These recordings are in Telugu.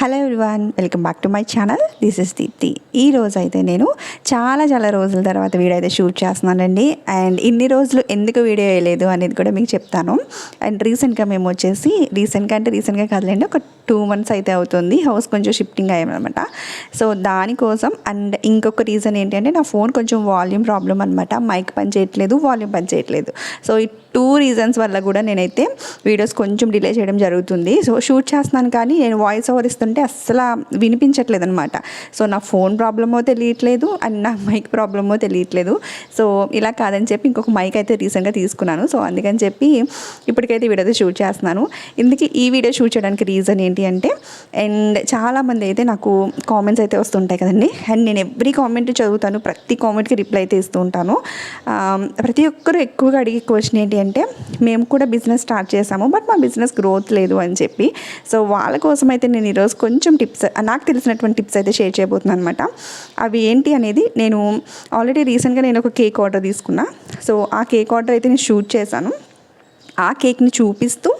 Hello everyone, welcome back to my channel. This is Deepthi. ఈ రోజు అయితే నేను చాలా రోజుల తర్వాత వీడియో అయితే షూట్ చేస్తున్నానండి. అండ్ ఇన్ని రోజులు ఎందుకు వీడియో వేయలేదు అనేది కూడా మీకు చెప్తాను. అండ్ రీసెంట్గా మేము వచ్చేసి రీసెంట్గా కాదులేండి, ఒక 2 months అయితే అవుతుంది. హౌస్ కొంచెం షిఫ్టింగ్ అయ్యామన్నమాట. సో దానికోసం అండ్ ఇంకొక రీజన్ ఏంటి అంటే, నా ఫోన్ కొంచెం వాల్యూమ్ ప్రాబ్లం అనమాట. మైక్ పని చేయట్లేదు, వాల్యూమ్ పని చేయట్లేదు. సో ఈ 2 reasons వల్ల కూడా నేనైతే వీడియోస్ కొంచెం డిలే చేయడం జరుగుతుంది. సో షూట్ చేస్తున్నాను కానీ నేను వాయిస్ ఓవర్ ఇస్తుంటే అస్సలు వినిపించట్లేదు అనమాట. సో నా ఫోన్ ప్రాబ్లమో తెలియట్లేదు అండ్ నా మైక్ ప్రాబ్లమో తెలియట్లేదు. సో ఇలా కాదని చెప్పి ఇంకొక మైక్ అయితే రీసెంట్గా తీసుకున్నాను. సో అందుకని చెప్పి ఇప్పటికైతే వీడియో అయితే షూట్ చేస్తున్నాను. ఇందుకే ఈ వీడియో షూట్ చేయడానికి రీజన్ ఏంటి అంటే, అండ్ చాలామంది అయితే నాకు కామెంట్స్ అయితే వస్తుంటాయి కదండి. అండ్ నేను ఎవ్రీ కామెంట్ చదువుతాను, ప్రతి కామెంట్కి రిప్లై అయితే ఇస్తూ ఉంటాను. ప్రతి ఒక్కరు ఎక్కువగా అడిగే క్వశ్చన్ ఏంటి అంటే, మేము కూడా బిజినెస్ స్టార్ట్ చేసాము బట్ మా బిజినెస్ గ్రోత్ లేదు అని చెప్పి. సో వాళ్ళ కోసం అయితే నేను ఈరోజు కొంచెం టిప్స్, నాకు తెలిసినటువంటి టిప్స్ అయితే షేర్ చేయబోతున్నాను అనమాట. అవి ఏంటి అనేది, నేను ఆల్రెడీ రీసెంట్గా నేను ఒక కేక్ ఆర్డర్ తీసుకున్నా. సో ఆ కేక్ ఆర్డర్ అయితే నేను షూట్ చేశాను. ఆ కేక్ని చూపిస్తూ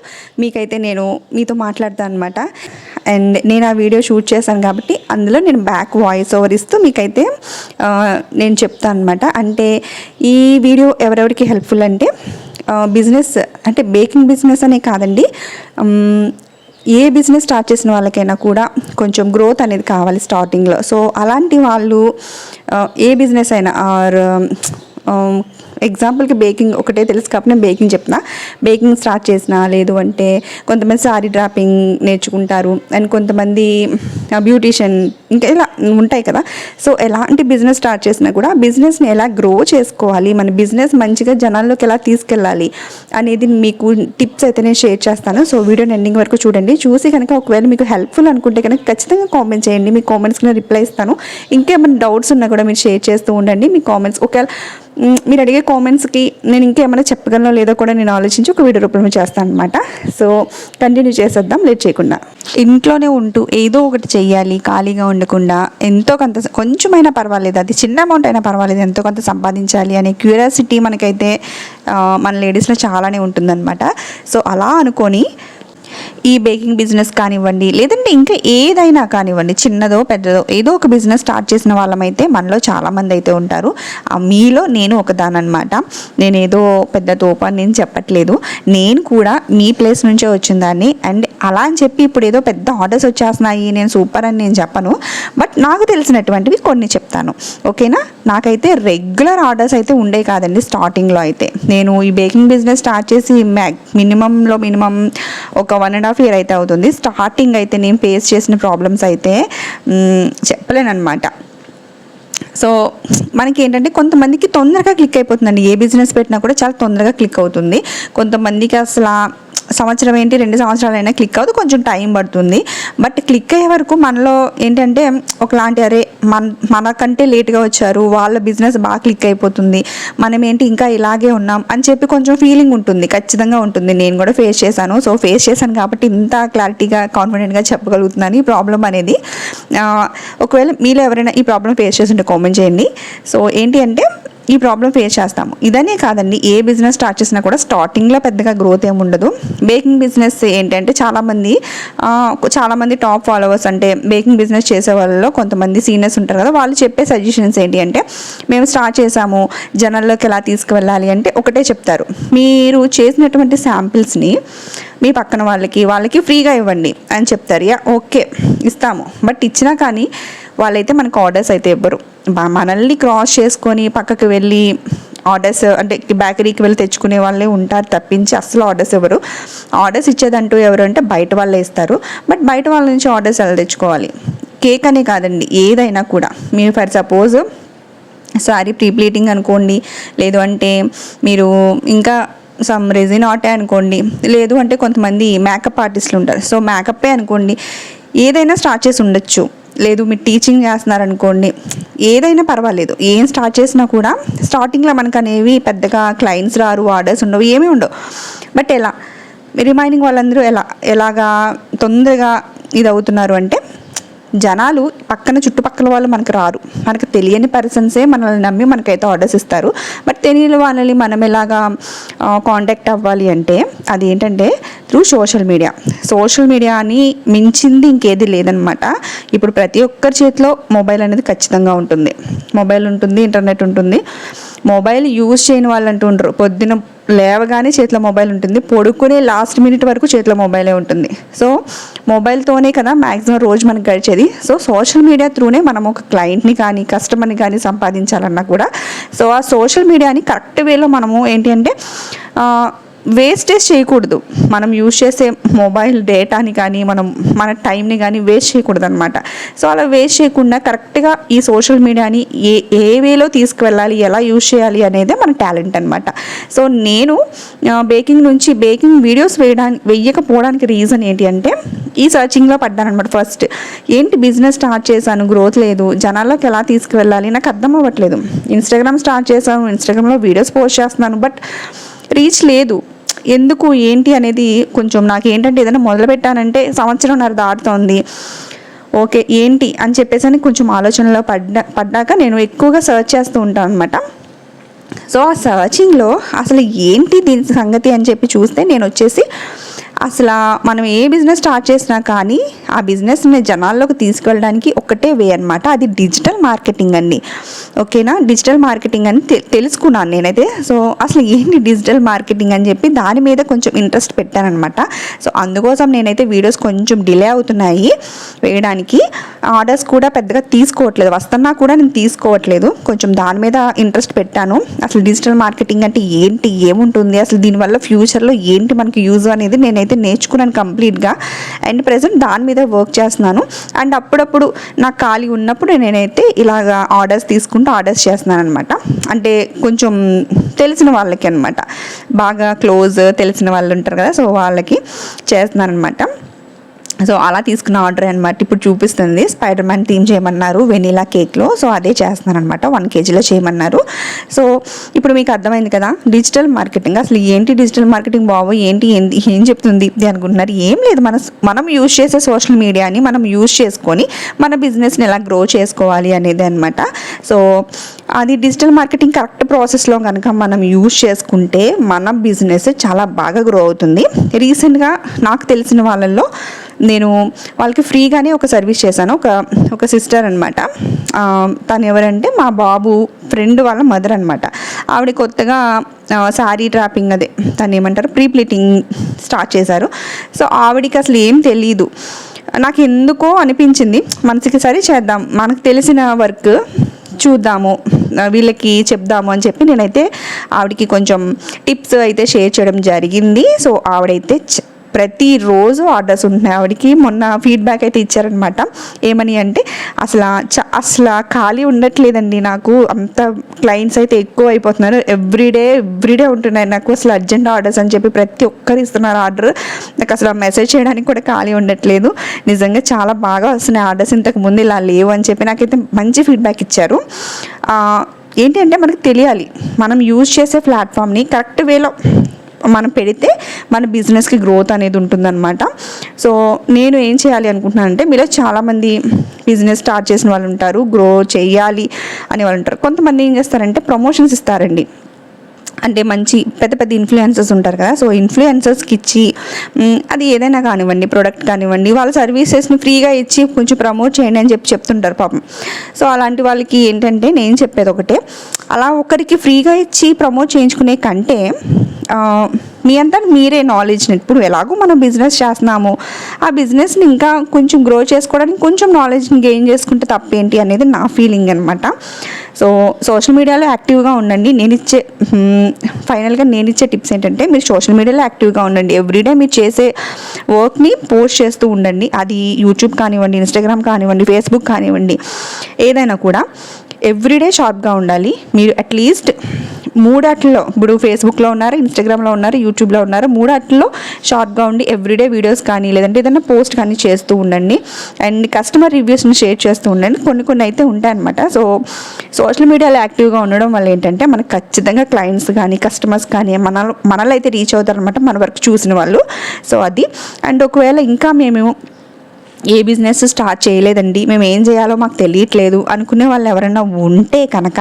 మీకైతే నేను మీతో మాట్లాడతాను అనమాట. అండ్ నేను ఆ వీడియో షూట్ చేశాను కాబట్టి అందులో నేను బ్యాక్ వాయిస్ ఓవర్ ఇస్తూ మీకైతే నేను చెప్తాను అనమాట. అంటే ఈ వీడియో ఎవరెవరికి హెల్ప్ఫుల్ అంటే, బిజినెస్ అంటే బేకింగ్ బిజినెస్ అనే కాదండి, ఏ బిజినెస్ స్టార్ట్ చేసిన వాళ్ళకైనా కూడా కొంచెం గ్రోత్ అనేది కావాలి స్టార్టింగ్లో. సో అలాంటి వాళ్ళు ఏ బిజినెస్ అయినా ఆర్ ఎగ్జాంపుల్కి బేకింగ్ ఒకటే తెలుసు కాబట్టి నేను బేకింగ్ చెప్తున్నా. బేకింగ్ స్టార్ట్ చేసిన, లేదు అంటే కొంతమంది సారీ డ్రాపింగ్ నేర్చుకుంటారు అండ్ కొంతమంది బ్యూటీషియన్, ఇంకా ఇలా ఉంటాయి కదా. సో ఎలాంటి బిజినెస్ స్టార్ట్ చేసినా కూడా బిజినెస్ని ఎలా గ్రో చేసుకోవాలి, మన బిజినెస్ మంచిగా జనాల్లోకి ఎలా తీసుకెళ్ళాలి అనేది మీకు టిప్స్ అయితే నేను షేర్ చేస్తాను. సో వీడియోని ఎండింగ్ వరకు చూడండి. చూసి కనుక ఒకవేళ మీకు హెల్ప్ఫుల్ అనుకుంటే కనుక ఖచ్చితంగా కామెంట్ చేయండి. మీ కామెంట్స్కి నేను రిప్లై ఇస్తాను. ఇంకేమైనా డౌట్స్ ఉన్నా కూడా మీరు షేర్ చేస్తూ ఉండండి మీ కామెంట్స్. ఒకవేళ మీరు అడిగే కామెంట్స్కి నేను ఇంకేమైనా చెప్పగలనో లేదో కూడా నేను ఆలోచించి ఒక వీడియో రూపంలో చేస్తాను అనమాట. సో కంటిన్యూ చేసేద్దాం లేట్ చేయకుండా. ఇంట్లోనే ఉంటూ ఏదో ఒకటి చెయ్యాలి, ఖాళీగా ఉండకుండా ఎంతో కొంత, కొంచెమైనా పర్వాలేదు, అది చిన్న అమౌంట్ అయినా పర్వాలేదు, ఎంతో కొంత సంపాదించాలి అనే క్యూరియాసిటీ మనకైతే మన లేడీస్లో చాలానే ఉంటుందన్నమాట. సో అలా అనుకొని ఈ బేకింగ్ బిజినెస్ కానివ్వండి, లేదంటే ఇంకా ఏదైనా కానివ్వండి, చిన్నదో పెద్దదో ఏదో ఒక బిజినెస్ స్టార్ట్ చేసిన వాళ్ళమైతే మనలో చాలామంది అయితే ఉంటారు. మీలో నేను ఒకదానమాట. నేను ఏదో పెద్ద తోప అని నేను చెప్పట్లేదు. నేను కూడా మీ ప్లేస్ నుంచే వచ్చిన దాన్ని. అండ్ అలా అని చెప్పి ఇప్పుడు ఏదో పెద్ద ఆర్డర్స్ వచ్చేస్తున్నాయి, నేను సూపర్ అని నేను చెప్పను. బట్ నాకు తెలిసినటువంటివి కొన్ని చెప్తాను, ఓకేనా. నాకైతే రెగ్యులర్ ఆర్డర్స్ అయితే ఉండే కాదండి స్టార్టింగ్లో అయితే. నేను ఈ బేకింగ్ బిజినెస్ స్టార్ట్ చేసి మినిమం ఒక 1.5 year అయితే అవుతుంది. స్టార్టింగ్ అయితే నేను ఫేస్ చేసిన ప్రాబ్లమ్స్ అయితే చెప్పలేనమాట. సో మనకి ఏంటంటే, కొంతమందికి తొందరగా క్లిక్ అయిపోతుందండి. ఏ బిజినెస్ పెట్టినా కూడా చాలా తొందరగా క్లిక్ అవుతుంది. కొంతమందికి అసలు సంవత్సరం ఏంటి 2 సంవత్సరాలైనా క్లిక్ అవుతుంది, కొంచెం టైం పడుతుంది. బట్ క్లిక్ అయ్యే వరకు మనలో ఏంటంటే ఒకలాంటి, అరే మనకంటే లేట్గా వచ్చారు, వాళ్ళ బిజినెస్ బాగా క్లిక్ అయిపోతుంది, మనం ఏంటి ఇంకా ఇలాగే ఉన్నాం అని చెప్పి కొంచెం ఫీలింగ్ ఉంటుంది, ఖచ్చితంగా ఉంటుంది. నేను కూడా ఫేస్ చేశాను. సో ఫేస్ చేశాను కాబట్టి ఇంత క్లారిటీగా కాన్ఫిడెంట్గా చెప్పగలుగుతున్నాను ఈ ప్రాబ్లం అనేది. ఒకవేళ మీలో ఎవరైనా ఈ ప్రాబ్లం ఫేస్ చేస్తుంటే కామెంట్ చేయండి. సో ఏంటి అంటే, ఈ ప్రాబ్లం ఫేస్ చేస్తాము. ఇదనే కాదండి, ఏ బిజినెస్ స్టార్ట్ చేసినా కూడా స్టార్టింగ్లో పెద్దగా గ్రోత్ ఏమి ఉండదు. బేకింగ్ బిజినెస్ ఏంటంటే, చాలామంది టాప్ ఫాలోవర్స్, అంటే బేకింగ్ బిజినెస్ చేసే వాళ్ళలో కొంతమంది సీనియర్స్ ఉంటారు కదా, వాళ్ళు చెప్పే సజెషన్స్ ఏంటి అంటే, మేము స్టార్ట్ చేసాము, జనాల్లోకి ఎలా తీసుకువెళ్ళాలి అంటే ఒకటే చెప్తారు, మీరు చేసినటువంటి శాంపిల్స్ని మీ పక్కన వాళ్ళకి ఫ్రీగా ఇవ్వండి అని చెప్తారు. ఓకే, ఇస్తాము. బట్ ఇచ్చినా కానీ వాళ్ళైతే మనకు ఆర్డర్స్ అయితే ఇవ్వరు. మనల్ని క్రాస్ చేసుకొని పక్కకి వెళ్ళి ఆర్డర్స్, అంటే బేకరీకి వెళ్ళి తెచ్చుకునే వాళ్ళే ఉంటారు తప్పించి అసలు ఆర్డర్స్ ఇవ్వరు. ఆర్డర్స్ ఇచ్చేదంటూ ఎవరు అంటే బయట వాళ్ళే ఇస్తారు. బట్ బయట వాళ్ళ నుంచి ఆర్డర్స్ ఎలా తెచ్చుకోవాలి? కేక్ అనే కాదండి, ఏదైనా కూడా. మీరు ఫర్ సపోజ్ సారీ ప్రీప్లీటింగ్ అనుకోండి, లేదు అంటే మీరు ఇంకా సమ్ రెజిన్ ఆర్టే అనుకోండి, లేదు అంటే కొంతమంది మేకప్ ఆర్టిస్టులు ఉంటారు. సో మేకప్పే అనుకోండి, ఏదైనా స్టార్ట్ చేసి ఉండొచ్చు. లేదు మీరు టీచింగ్ చేస్తున్నారనుకోండి, ఏదైనా పర్వాలేదు. ఏం స్టార్ట్ చేసినా కూడా స్టార్టింగ్లో మనకు అనేవి పెద్దగా క్లయింట్స్ రారు, ఆర్డర్స్ ఉండవు, ఏమీ ఉండవు. బట్ రిమైనింగ్ వాళ్ళందరూ ఎలాగా తొందరగా ఇది అవుతున్నారు అంటే, జనాలు పక్కన చుట్టుపక్కల వాళ్ళు మనకు రారు, మనకు తెలియని పర్సన్సే మనల్ని నమ్మి మనకైతే ఆర్డర్స్ ఇస్తారు. బట్ తెలియని వాళ్ళని మనం ఎలాగా కాంటాక్ట్ అవ్వాలి అంటే అది ఏంటంటే త్రూ సోషల్ మీడియాని మించింది ఇంకేది లేదనమాట. ఇప్పుడు ప్రతి ఒక్కరి చేతిలో మొబైల్ అనేది ఖచ్చితంగా ఉంటుంది. మొబైల్ ఉంటుంది, ఇంటర్నెట్ ఉంటుంది. మొబైల్ యూజ్ చేయని వాళ్ళు అంటూ ఉండరు. పొద్దున లేవగానే చేతిలో మొబైల్ ఉంటుంది, పడుకునే లాస్ట్ మినిట్ వరకు చేతిలో మొబైలే ఉంటుంది. సో మొబైల్తోనే కదా మ్యాక్సిమం రోజు మనకు గడిచేది. సో సోషల్ మీడియా త్రూనే మనం ఒక క్లయింట్ని కానీ కస్టమర్ని కానీ సంపాదించాలన్నా కూడా సో ఆ సోషల్ మీడియాని కరెక్ట్ వేలో మనము ఏంటి అంటే వేస్టేజ్ చేయకూడదు. మనం యూజ్ చేసే మొబైల్ డేటాని కానీ మన టైంని కానీ వేస్ట్ చేయకూడదు అనమాట. సో అలా వేస్ట్ చేయకుండా కరెక్ట్గా ఈ సోషల్ మీడియాని ఏ వేలో తీసుకువెళ్ళాలి, ఎలా యూజ్ చేయాలి అనేదే మన టాలెంట్ అనమాట. సో నేను బేకింగ్ వీడియోస్ వేయకపోవడానికి రీజన్ ఏంటి అంటే ఈ సర్చింగ్లో పడ్డానమాట. ఫస్ట్ ఏంటి బిజినెస్ స్టార్ట్ చేశాను, గ్రోత్ లేదు, జనాల్లోకి ఎలా తీసుకువెళ్ళాలి నాకు అర్థం అవ్వట్లేదు. ఇన్స్టాగ్రామ్ స్టార్ట్ చేశాను, ఇన్స్టాగ్రామ్లో వీడియోస్ పోస్ట్ చేస్తున్నాను, బట్ రీచ్ లేదు. ఎందుకు ఏంటి అనేది కొంచెం నాకు ఏంటంటే ఏదైనా మొదలు పెట్టానంటే సంవత్సరంన్నర దాటుతోంది, ఓకే ఏంటి అని చెప్పేసి అని కొంచెం ఆలోచనలో పడ్డాక నేను ఎక్కువగా సర్చ్ చేస్తూ ఉంటాను అనమాట. సో ఆ సర్చింగ్లో అసలు ఏంటి దీని సంగతి అని చెప్పి చూస్తే నేను వచ్చేసి అసలు మనం ఏ బిజినెస్ స్టార్ట్ చేసినా కానీ ఆ బిజినెస్ని జనాల్లోకి తీసుకెళ్ళడానికి ఒకటే వే అనమాట, అది డిజిటల్ మార్కెటింగ్ అండి. ఓకేనా, డిజిటల్ మార్కెటింగ్ అని తెలుసుకున్నాను నేనైతే. సో అసలు ఏంటి డిజిటల్ మార్కెటింగ్ అని చెప్పి దాని మీద కొంచెం ఇంట్రెస్ట్ పెట్టానమాట. సో అందుకోసం నేనైతే వీడియోస్ కొంచెం డిలే అవుతున్నాయి వేయడానికి, ఆర్డర్స్ కూడా పెద్దగా తీసుకోవట్లేదు, వస్తున్నా కూడా నేను తీసుకోవట్లేదు. కొంచెం దాని మీద ఇంట్రెస్ట్ పెట్టాను. అసలు డిజిటల్ మార్కెటింగ్ అంటే ఏంటి, ఏముంటుంది, అసలు దీనివల్ల ఫ్యూచర్లో ఏంటి మనకి యూజ్ అనేది నేనైతే నేర్చుకున్నాను కంప్లీట్గా. అండ్ ప్రజెంట్ దాని మీద వర్క్ చేస్తున్నాను. అండ్ అప్పుడప్పుడు నాకు ఖాళీ ఉన్నప్పుడు నేనైతే ఇలాగా ఆర్డర్స్ చేస్తున్నాను అనమాట. అంటే కొంచెం తెలిసిన వాళ్ళకి అనమాట, బాగా క్లోజ్ తెలిసిన వాళ్ళు ఉంటారు కదా, సో వాళ్ళకి చేస్తున్నాను అనమాట. సో అలా తీసుకున్న ఆర్డర్ అనమాట. ఇప్పుడు చూపిస్తుంది స్పైడర్ మ్యాన్ థీమ్ చేయమన్నారు వెనీలా కేక్లో. సో అదే చేస్తున్నాను అనమాట, 1 kg చేయమన్నారు. సో ఇప్పుడు మీకు అర్థమైంది కదా డిజిటల్ మార్కెటింగ్ అసలు ఏంటి, డిజిటల్ మార్కెటింగ్ బాబు ఏం చెప్తుంది ఇది అనుకుంటున్నారు. ఏం లేదు, మనం యూజ్ చేసే సోషల్ మీడియాని మనం యూజ్ చేసుకొని మన బిజినెస్ని ఎలా గ్రో చేసుకోవాలి అనేది అనమాట. సో అది డిజిటల్ మార్కెటింగ్ కరెక్ట్ ప్రాసెస్లో కనుక మనం యూజ్ చేసుకుంటే మన బిజినెస్ చాలా బాగా గ్రో అవుతుంది. రీసెంట్గా నాకు తెలిసిన వాళ్ళల్లో నేను వాళ్ళకి ఫ్రీగానే ఒక సర్వీస్ చేశాను. ఒక సిస్టర్ అనమాట. తను ఎవరంటే మా బాబు ఫ్రెండ్ వాళ్ళ మదర్ అనమాట. ఆవిడ కొత్తగా శారీ డ్రాపింగ్ అదే తను ఏమంటారు ప్రీ ప్లీటింగ్ స్టార్ట్ చేశారు. సో ఆవిడికి అసలు ఏం తెలీదు. నాకు ఎందుకో అనిపించింది మనసుకి సరే చేద్దాం, మనకు తెలిసిన వర్క్ చూద్దాము, వీళ్ళకి చెప్దాము అని చెప్పి నేనైతే ఆవిడకి కొంచెం టిప్స్ అయితే షేర్ చేయడం జరిగింది. సో ఆవిడైతే ప్రతిరోజు ఆర్డర్స్ ఉంటున్నాయి ఆవిడకి. మొన్న ఫీడ్బ్యాక్ అయితే ఇచ్చారనమాట. ఏమని అంటే అసలు ఖాళీ ఉండట్లేదండి, నాకు అంత క్లయింట్స్ అయితే ఎక్కువ అయిపోతున్నారు, ఎవ్రీడే ఉంటున్నాయి నాకు అసలు అర్జెంట్ ఆర్డర్స్ అని చెప్పి ప్రతి ఒక్కరు ఇస్తున్నారు ఆర్డర్. నాకు అసలు మెసేజ్ చేయడానికి కూడా ఖాళీ ఉండట్లేదు, నిజంగా చాలా బాగా వస్తున్నాయి ఆర్డర్స్, ఇంతకు ముందు ఇలా లేవు అని చెప్పి నాకైతే మంచి ఫీడ్బ్యాక్ ఇచ్చారు. ఏంటి అంటే మనకు తెలియాలి, మనం యూజ్ చేసే ప్లాట్ఫామ్ని కరెక్ట్ వేలో మనం పెడితే మన బిజినెస్కి గ్రోత్ అనేది ఉంటుందన్నమాట. సో నేను ఏం చేయాలి అనుకుంటున్నానంటే మీలో చాలామంది బిజినెస్ స్టార్ట్ చేసిన వాళ్ళు ఉంటారు, గ్రో చేయాలి అనే వాళ్ళు ఉంటారు. కొంతమంది ఏం చేస్తారంటే ప్రమోషన్స్ ఇస్తారండి. అంటే మంచి పెద్ద ఇన్ఫ్లుయెన్సర్స్ ఉంటారు కదా, సో ఇన్ఫ్లుయెన్సర్స్కి ఇచ్చి అది ఏదైనా కానివ్వండి, ప్రోడక్ట్ కానివ్వండి, వాళ్ళ సర్వీసెస్ని ఫ్రీగా ఇచ్చి కొంచెం ప్రమోట్ చేయండి అని చెప్తుంటారు పాపం. సో అలాంటి వాళ్ళకి ఏంటంటే నేను చెప్పేది ఒకటే, అలా ఒకరికి ఫ్రీగా ఇచ్చి ప్రమోట్ చేయించుకునే కంటే మీ అంతా మీరే నాలెడ్జ్ని ఇప్పుడు ఎలాగో మనం బిజినెస్ చేస్తున్నాము, ఆ బిజినెస్ని ఇంకా కొంచెం గ్రో చేసుకోవడానికి కొంచెం నాలెడ్జ్ని గెయిన్ చేసుకుంటే తప్పేంటి అనేది నా ఫీలింగ్ అనమాట. సో సోషల్ మీడియాలో యాక్టివ్గా ఉండండి. ఫైనల్గా నేను ఇచ్చే టిప్స్ ఏంటంటే మీరు సోషల్ మీడియాలో యాక్టివ్గా ఉండండి. ఎవ్రీడే మీరు చేసే వర్క్ని పోస్ట్ చేస్తూ ఉండండి. అది యూట్యూబ్ కానివ్వండి, ఇన్స్టాగ్రామ్ కానివ్వండి, ఫేస్బుక్ కానివ్వండి, ఏదైనా కూడా ఎవ్రీడే షార్ప్గా ఉండాలి. మీరు అట్లీస్ట్ 3 వాటిల్లో, ఇప్పుడు ఫేస్బుక్లో ఉన్నారు, ఇన్స్టాగ్రామ్లో ఉన్నారు, యూట్యూబ్లో ఉన్నారు, 3 వాటిల్లో షార్ప్గా ఉండి ఎవ్రీడే వీడియోస్ కానీ లేదంటే ఏదైనా పోస్ట్ కానీ చేస్తూ ఉండండి. అండ్ కస్టమర్ రివ్యూస్ని షేర్ చేస్తూ ఉండండి. కొన్ని అయితే ఉంటాయన్నమాట. సో సోషల్ మీడియాలో యాక్టివ్గా ఉండడం వల్ల ఏంటంటే మనకు ఖచ్చితంగా క్లయింట్స్ కానీ కస్టమర్స్ కానీ మనలో అయితే రీచ్ అవుతారు అనమాట, మన వర్క్ చూసిన వాళ్ళు. సో అది. అండ్ ఒకవేళ ఇంకా మేము ఏ బిజినెస్ స్టార్ట్ చేయలేదండి, మేము ఏం చేయాలో మాకు తెలియట్లేదు అనుకునే వాళ్ళు ఎవరైనా ఉంటే కనుక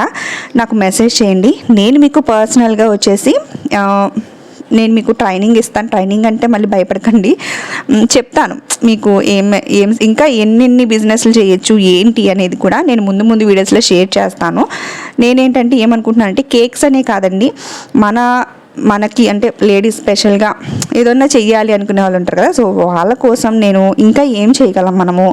నాకు మెసేజ్ చేయండి. నేను మీకు పర్సనల్గా వచ్చేసి నేను మీకు ట్రైనింగ్ ఇస్తాను. ట్రైనింగ్ అంటే మళ్ళీ భయపడకండి, చెప్తాను మీకు ఏం ఇంకా ఎన్ని బిజినెస్లు చేయొచ్చు ఏంటి అనేది కూడా నేను ముందు వీడియోస్లో షేర్ చేస్తాను. నేనేంటంటే ఏమనుకుంటున్నానంటే కేక్స్ అనే కాదండి, మనకి అంటే లేడీస్ స్పెషల్గా ఏదన్నా చెయ్యాలి అనుకునే వాళ్ళు ఉంటారు కదా, సో వాళ్ళ కోసం నేను ఇంకా ఏం చేయగలం, మనము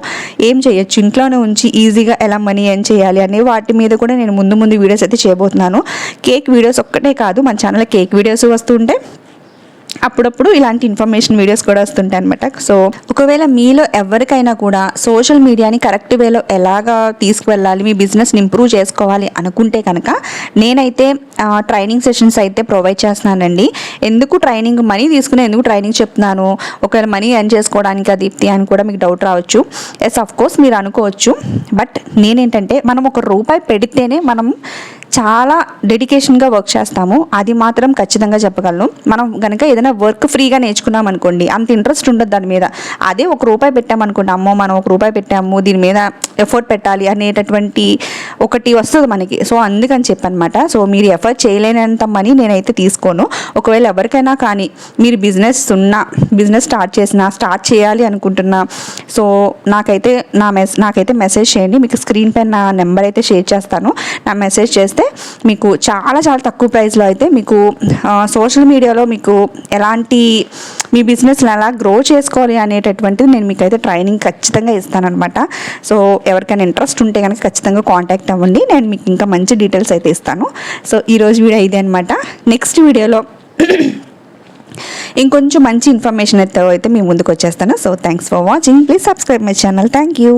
ఏం చేయొచ్చు ఇంట్లోనే ఉంచి ఈజీగా ఎలా మనీ ఏం చేయాలి అనే వాటి మీద కూడా నేను ముందు వీడియోస్ అయితే చేయబోతున్నాను. కేక్ వీడియోస్ ఒక్కటే కాదు, మన ఛానల్లో కేక్ వీడియోస్ వస్తుంటాయి, అప్పుడప్పుడు ఇలాంటి ఇన్ఫర్మేషన్ వీడియోస్ కూడా వస్తుంటాయి అనమాట. సో ఒకవేళ మీలో ఎవరికైనా కూడా సోషల్ మీడియాని కరెక్ట్ వేలో ఎలాగా తీసుకువెళ్ళాలి, మీ బిజినెస్ని ఇంప్రూవ్ చేసుకోవాలి అనుకుంటే కనుక నేనైతే ట్రైనింగ్ సెషన్స్ అయితే ప్రొవైడ్ చేస్తున్నానండి. ఎందుకు ట్రైనింగ్ మనీ తీసుకుని ఎందుకు ట్రైనింగ్ చెప్తున్నాను, ఒకవేళ మనీ ఎర్న్ చేసుకోవడానికి దీప్తి అని కూడా మీకు డౌట్ రావచ్చు. ఎస్, ఆఫ్ కోర్స్ మీరు అనుకోవచ్చు. బట్ నేనేంటంటే మనం ₹1 పెడితేనే మనం చాలా డెడికేషన్గా వర్క్ చేస్తాము, అది మాత్రం ఖచ్చితంగా చెప్పగలను. మనం కనుక ఏదైనా వర్క్ ఫ్రీగా నేర్చుకున్నాం అనుకోండి, అంత ఇంట్రెస్ట్ ఉండదు దాని మీద. అదే ₹1 పెట్టామనుకోండి, అమ్మో మనం ₹1 పెట్టాము దీని మీద ఎఫర్ట్ పెట్టాలి అనేటటువంటి ఒకటి వస్తుంది మనకి. సో అందుకని చెప్పనమాట. సో మీరు ఎఫర్ట్ చేయలేనంత మనీ నేనైతే తీసుకోను. ఒకవేళ ఎవరికైనా కానీ మీరు బిజినెస్ స్టార్ట్ చేయాలి అనుకుంటున్నా, సో నాకైతే మెసేజ్ చేయండి. మీకు స్క్రీన్ పైన నా నెంబర్ అయితే షేర్ చేస్తాను. నా మెసేజ్ చేస్తే మీకు చాలా తక్కువ ప్రైస్లో అయితే మీకు సోషల్ మీడియాలో మీకు ఎలాంటి మీ బిజినెస్ని ఎలా గ్రో చేసుకోవాలి అనేటటువంటిది నేను మీకు అయితే ట్రైనింగ్ ఖచ్చితంగా ఇస్తానన్నమాట. సో ఎవరికైనా ఇంట్రెస్ట్ ఉంటే కనుక ఖచ్చితంగా కాంటాక్ట్ అవ్వండి, నేను మీకు ఇంకా మంచి డీటెయిల్స్ అయితే ఇస్తాను. సో ఈరోజు వీడియో ఇదే అనమాట. నెక్స్ట్ వీడియోలో ఇంకొంచెం మంచి ఇన్ఫర్మేషన్ అయితే మీ ముందుకు వచ్చేస్తాను. So thanks for watching. Please subscribe my channel. Thank you.